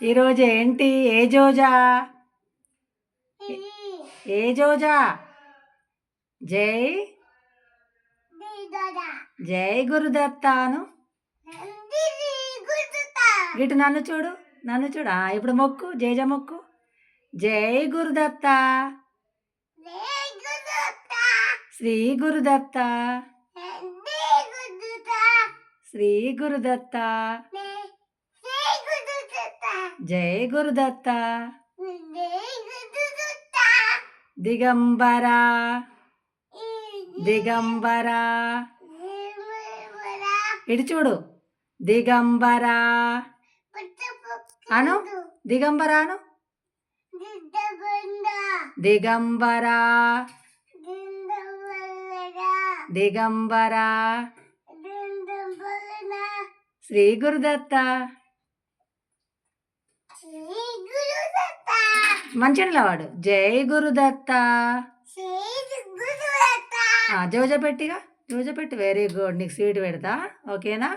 ఈరోజు ఏంటి ఏ జోజా జై జై గురుదత్తాను ఇటు నన్ను చూడు ఇప్పుడు మొక్కు జేజ మొక్కు జై గురుదత్త శ్రీ గురుదత్త శ్రీ గురుదత్త జై గురుదత్త దిగంబరా దిగంబరా ఇటు చూడు దిగంబరా అను దిగంబరాను దిగంబరా దిగంబరా శ్రీ గురుదత్త మంచిగా వాడు జై గురుదత్త జోజ పెట్టిగా జోజ పెట్టి వెరీ గుడ్ నీకు స్వీట్ పెడతా ఓకేనా